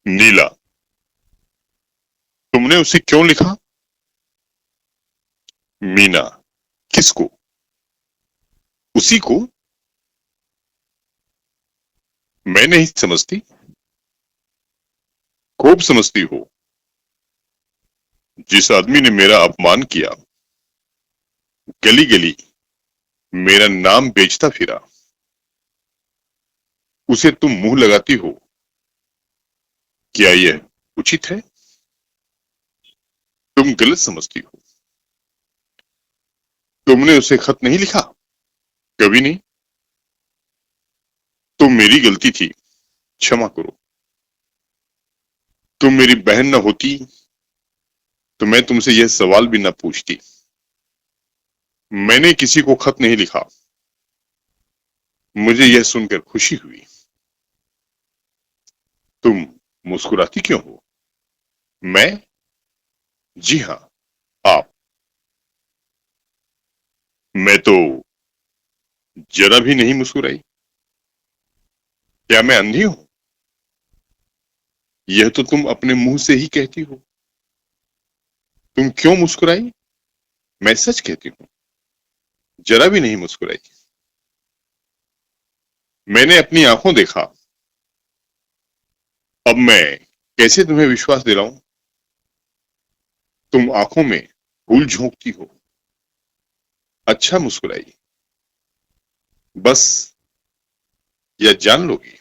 नीला, तुमने उसे क्यों लिखा? मीना, किसको? उसी को? मैं नहीं समझती। खूब समझती हो। जिस आदमी ने मेरा अपमान किया, गली गली मेरा नाम बेचता फिरा, उसे तुम मुंह लगाती हो। क्या यह उचित है? तुम गलत समझती हो। तुमने उसे खत नहीं लिखा? कभी नहीं। तुम मेरी गलती थी, क्षमा करो। तुम मेरी बहन न होती तो मैं तुमसे यह सवाल भी न पूछती। मैंने किसी को खत नहीं लिखा। मुझे यह सुनकर खुशी हुई। तुम मुस्कुराती क्यों हो? मैं? जी हाँ, आप। मैं तो जरा भी नहीं मुस्कुराई। क्या मैं अंधी हूं? यह तो तुम अपने मुंह से ही कहती हो। तुम क्यों मुस्कुराई? मैं सच कहती हूँ, जरा भी नहीं मुस्कुराई। मैंने अपनी आंखों देखा। अब मैं कैसे तुम्हें विश्वास दिलाऊं? तुम आंखों में फूल झोंकती हो। अच्छा मुस्कुराई। बस, यह जान लोगी।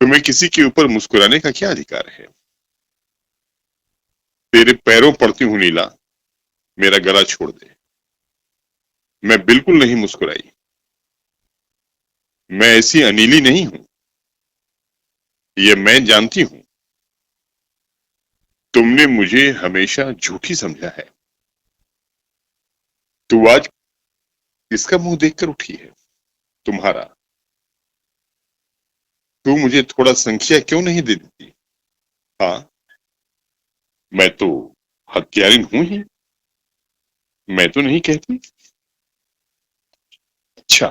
तुम्हें किसी के ऊपर मुस्कुराने का क्या अधिकार है? तेरे पैरों पड़ती हूँ नीला, मेरा गला छोड़ दे। मैं बिल्कुल नहीं मुस्कुराई। मैं ऐसी अनिली नहीं हूं। यह मैं जानती हूं। तुमने मुझे हमेशा झूठी समझा है। तू आज किसका मुंह देखकर उठी है? तुम्हारा। तू मुझे थोड़ा संख्या क्यों नहीं दे देती? हाँ, मैं तो हत्यारिन हूं ही। मैं तो नहीं कहती। अच्छा,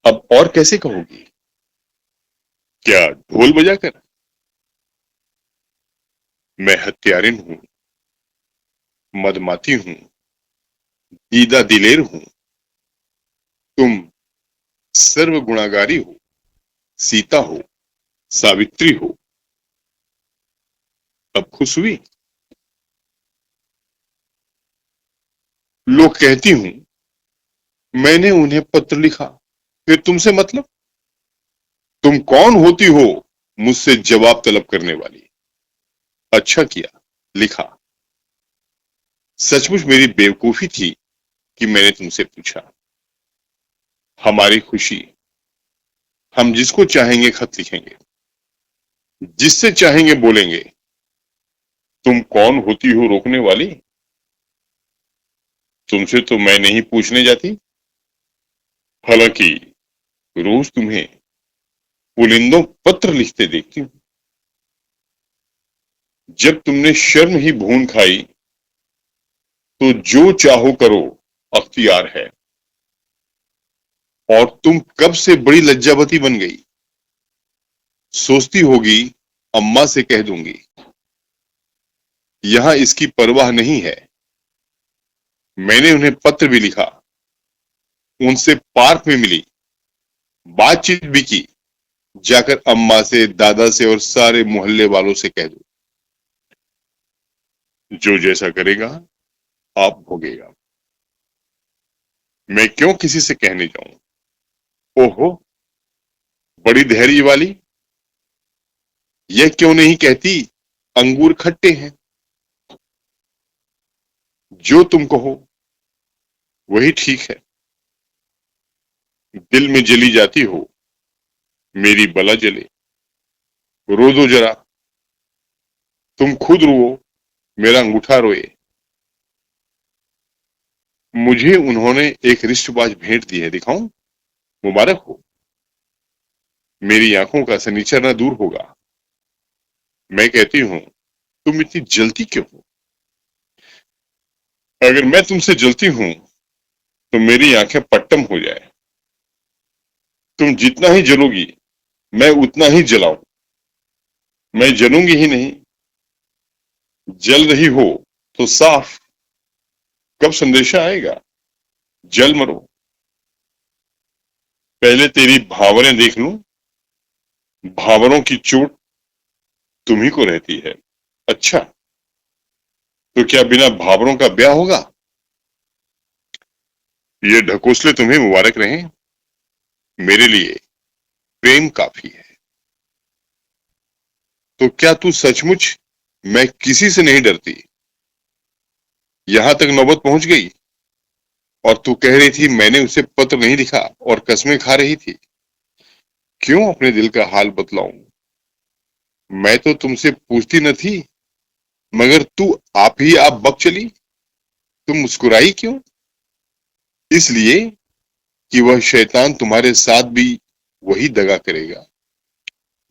अब और कैसे कहोगी? क्या ढोल बजाकर? मैं हत्यारिन हूं, मदमाती हूं, दीदा दिलेर हूं। तुम सर्व गुणागारी हो, सीता हो, सावित्री हो। अब खुश हुई? लोग कहती हूं, मैंने उन्हें पत्र लिखा। फिर तुमसे मतलब? तुम कौन होती हो मुझसे जवाब तलब करने वाली? अच्छा किया, लिखा। सचमुच मेरी बेवकूफी थी कि मैंने तुमसे पूछा। हमारी खुशी, हम जिसको चाहेंगे खत लिखेंगे, जिससे चाहेंगे बोलेंगे। तुम कौन होती हो रोकने वाली? तुमसे तो मैं नहीं पूछने जाती। हालांकि रोज तुम्हें पुलिंदों पत्र लिखते देखती हूँ। जब तुमने शर्म ही भून खाई तो जो चाहो करो, अख्तियार है। और तुम कब से बड़ी लज्जावती बन गई? सोचती होगी अम्मा से कह दूंगी। यहां इसकी परवाह नहीं है। मैंने उन्हें पत्र भी लिखा, उनसे पार्क में मिली, बातचीत भी की। जाकर अम्मा से, दादा से और सारे मोहल्ले वालों से कह दो। जो जैसा करेगा आप भोगेगा। मैं क्यों किसी से कहने जाऊं? ओहो, बड़ी धैर्य वाली। यह क्यों नहीं कहती अंगूर खट्टे हैं? जो तुम कहो वही ठीक है। दिल में जली जाती हो, मेरी बला जले। रो दो जरा। तुम खुद रो, मेरा अंगूठा रोए। मुझे उन्होंने एक रिश्तबाज भेंट दी है, दिखाऊं? मुबारक हो। मेरी आंखों का सनीचर न दूर होगा। मैं कहती हूँ, तुम इतनी जलती क्यों हो? अगर मैं तुमसे जलती हूं तो मेरी आंखें पट्टम हो जाए। तुम जितना ही जलोगी मैं उतना ही जलाऊं, मैं जलूंगी ही नहीं। जल रही हो तो साफ, कब संदेशा आएगा, जल मरो। पहले तेरी भावनाएं देख लूं, भावनाओं की चोट तुम्ही को रहती है। अच्छा, तो क्या बिना भावनाओं का ब्याह होगा? ये ढकोसले तुम्हें मुबारक रहे, मेरे लिए प्रेम काफी है। तो क्या तू सचमुच, मैं किसी से नहीं डरती, यहां तक नौबत पहुंच गई? और तू कह रही थी मैंने उसे पत्र नहीं लिखा और कसमें खा रही थी। क्यों अपने दिल का हाल बतलाऊं? मैं तो तुमसे पूछती न थी, मगर तू आप ही आप बक चली। तुम मुस्कुराई क्यों? इसलिए कि वह शैतान तुम्हारे साथ भी वही दगा करेगा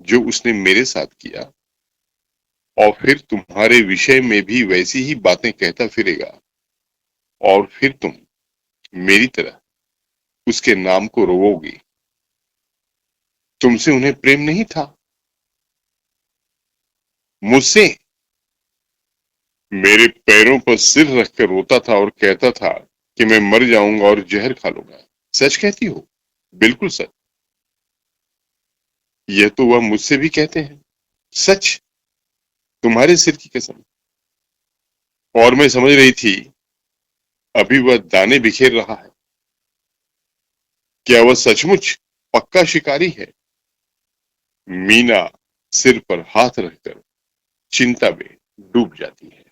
जो उसने मेरे साथ किया, और फिर तुम्हारे विषय में भी वैसी ही बातें कहता फिरेगा, और फिर तुम मेरी तरह उसके नाम को रोओगी। तुमसे उन्हें प्रेम नहीं था, मुझसे। मेरे पैरों पर सिर रखकर रोता था और कहता था कि मैं मर जाऊंगा और जहर खा लूंगा। सच कहती हो? बिल्कुल सच। यह तो वह मुझसे भी कहते हैं। सच, तुम्हारे सिर की कसम। और मैं समझ रही थी अभी वह दाने बिखेर रहा है। क्या वह सचमुच पक्का शिकारी है? मीना सिर पर हाथ रखकर चिंता में डूब जाती है।